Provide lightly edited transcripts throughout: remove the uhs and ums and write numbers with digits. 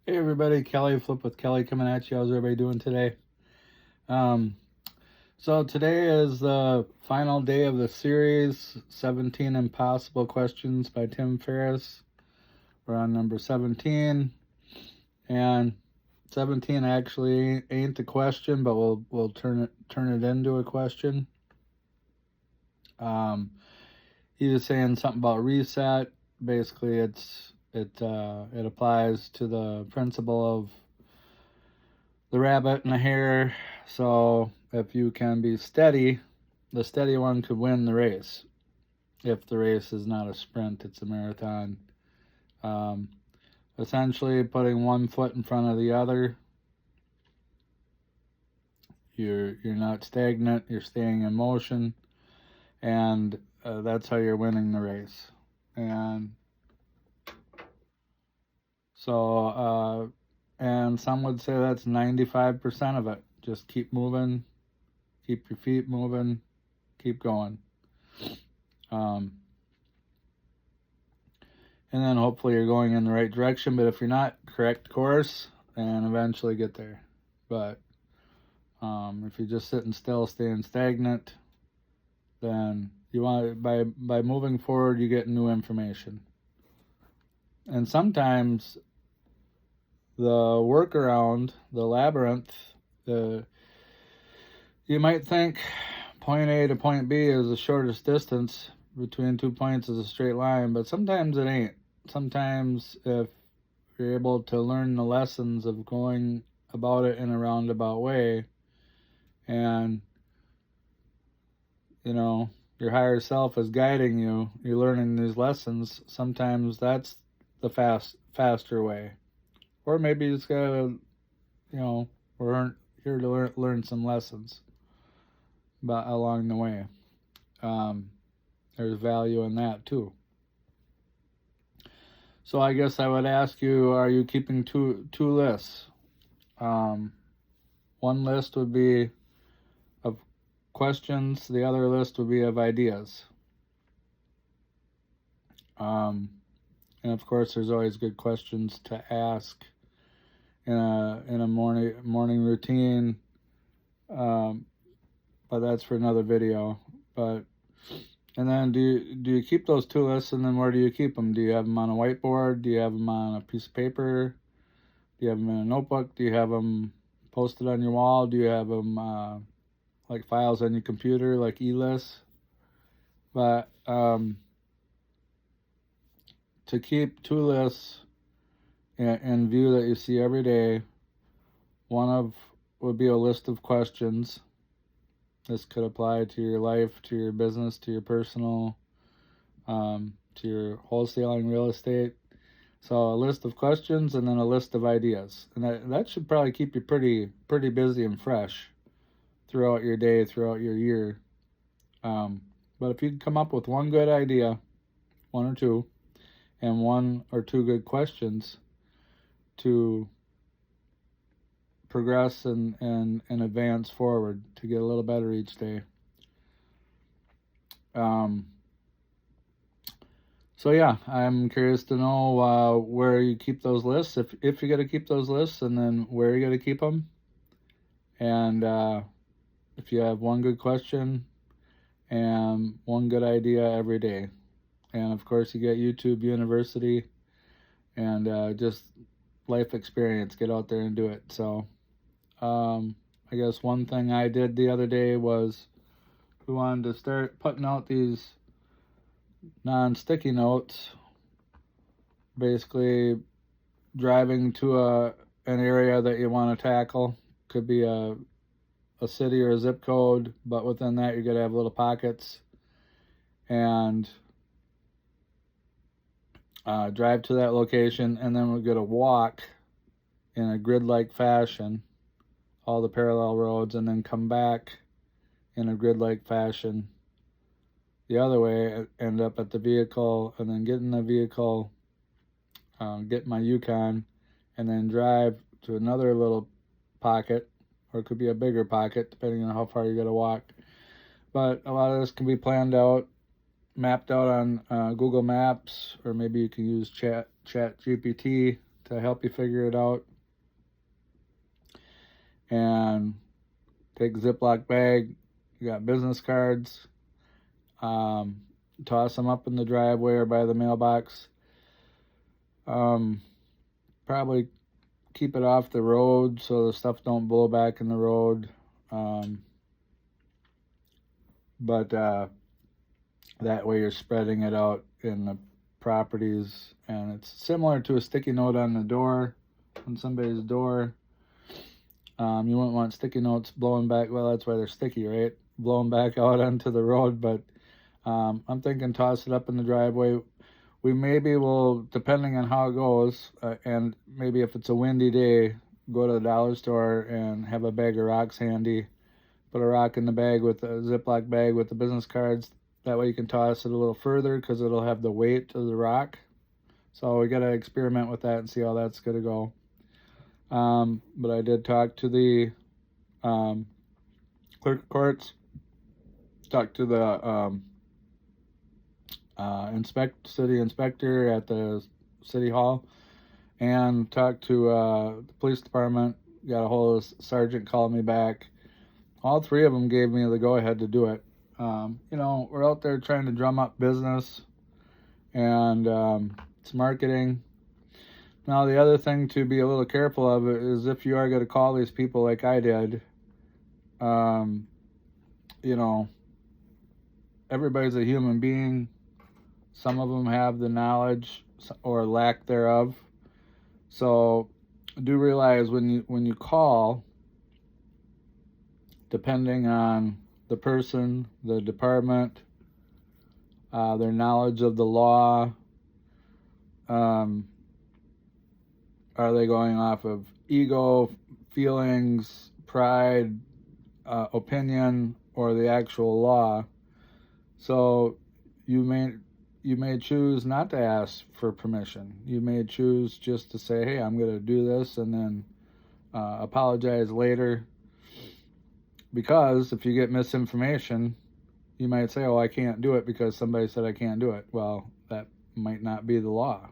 Hey everybody, Kelly Flip with Kelly coming at you. How's everybody doing today? Um, so today is the final day of the series, 17 Impossible Questions by Tim Ferriss. We're on number 17, and 17 actually ain't a question, but we'll turn it into a question. He was saying something about reset. Basically, it applies to the principle of the rabbit and the hare. So if you can be steady, the steady one could win the race. If the race is not a sprint, it's a marathon. Um, Essentially, putting one foot in front of the other. You're not stagnant. You're staying in motion, and that's how you're winning the race. And so, and some would say that's 95% of it. Just keep moving, keep your feet moving, keep going. Um, and then hopefully you're going in the right direction. But if you're not, correct course and eventually get there. But if you're just sitting still, staying stagnant, then you want by moving forward, you get new information. And sometimes the workaround, the labyrinth, you might think point A to point B is the shortest distance between 2 points is a straight line, but sometimes it ain't. Sometimes if you're able to learn the lessons of going about it in a roundabout way, and your higher self is guiding you, you're learning these lessons, sometimes that's the faster way. Or maybe you just gotta, we're here to learn some lessons but along the way. There's value in that too. So I guess I would ask you, are you keeping two lists? One list would be of questions, the other list would be of ideas. And of course, there's always good questions to ask in a morning routine. But that's for another video. And then do you keep those two lists, and then where do you keep them? Do you have them on a whiteboard? Do you have them on a piece of paper? Do you have them in a notebook? Do you have them posted on your wall? Do you have them like files on your computer, like e-lists? But to keep two lists in view that you see every day, would be a list of questions. This could apply to your life, to your business, to your personal, to your wholesaling real estate. So a list of questions and then a list of ideas. And that should probably keep you pretty busy and fresh throughout your day, throughout your year. But if you can come up with one good idea, one or two, and one or two good questions to progress and advance forward to get a little better each day. So yeah, I'm curious to know where you keep those lists, if you're going to keep those lists, and then where you're going to keep them. And if you have one good question and one good idea every day. And of course, you get YouTube University and just life experience. Get out there and do it. So I guess one thing I did the other day was we wanted to start putting out these non-sticky notes, basically driving to an area that you want to tackle. Could be a city or a zip code, but within that you're going to have little pockets, and drive to that location, and then we're going to walk in a grid-like fashion all the parallel roads, and then come back in a grid-like fashion the other way, end up at the vehicle, and then get in the vehicle, get my Yukon, and then drive to another little pocket, or it could be a bigger pocket depending on how far you're going to walk. But a lot of this can be planned out, mapped out on Google Maps, or maybe you can use Chat GPT to help you figure it out. And take a Ziploc bag. You got business cards. Toss them up in the driveway or by the mailbox. Probably keep it off the road so the stuff don't blow back in the road. But that way you're spreading it out in the properties, and it's similar to a sticky note on the door, on somebody's door. You wouldn't want sticky notes blowing back. Well, that's why they're sticky, right? Blowing back out onto the road. But I'm thinking toss it up in the driveway. We maybe will, depending on how it goes, and maybe if it's a windy day, go to the dollar store and have a bag of rocks handy. Put a rock in the bag with a Ziploc bag with the business cards. That way you can toss it a little further because it'll have the weight of the rock. So we got to experiment with that and see how that's going to go. But I did talk to the clerk of courts, talked to the city inspector at the city hall, and talked to the police department. Got a hold of sergeant, called me back. All three of them gave me the go-ahead to do it. We're out there trying to drum up business, and it's marketing. Now, the other thing to be a little careful of is if you are going to call these people like I did, everybody's a human being. Some of them have the knowledge or lack thereof. So do realize when you call, depending on the person, the department, their knowledge of the law, are they going off of ego, feelings, pride, opinion, or the actual law? So you may choose not to ask for permission. You may choose just to say, hey, I'm going to do this, and then apologize later. Because if you get misinformation, you might say, oh, I can't do it because somebody said I can't do it. Well, that might not be the law.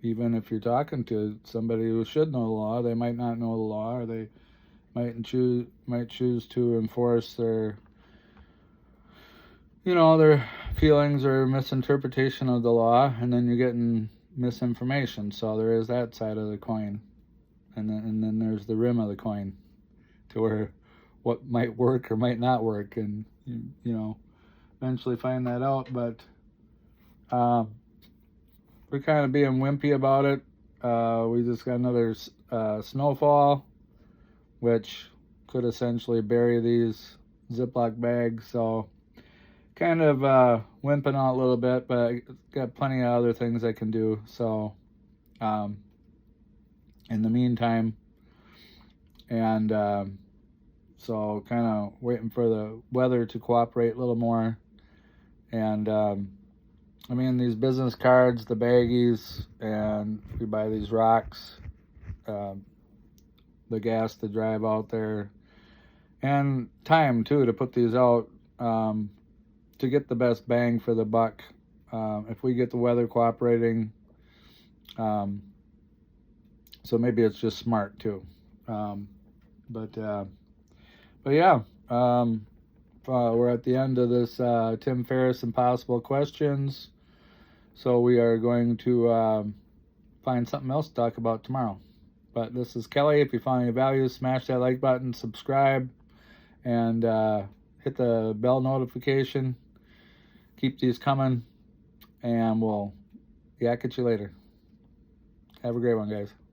Even if you're talking to somebody who should know the law, they might not know the law, or they might choose to enforce their feelings or misinterpretation of the law, and then you're getting misinformation. So there is that side of the coin, and then there's the rim of the coin, to where what might work or might not work, and eventually find that out. But we're kind of being wimpy about it. We just got another snowfall, which could essentially bury these Ziploc bags. So kind of wimping out a little bit, but I got plenty of other things I can do. So in the meantime, and so kind of waiting for the weather to cooperate a little more. And these business cards, the baggies, and we buy these rocks, the gas to drive out there, and time too to put these out, to get the best bang for the buck. If we get the weather cooperating, so maybe it's just smart too. But yeah, we're at the end of this Tim Ferriss Impossible Questions. So we are going to find something else to talk about tomorrow. But this is Kelly. If you found any value, smash that like button, subscribe, and hit the bell notification. Keep these coming, and we'll yak at you later. Have a great one, guys.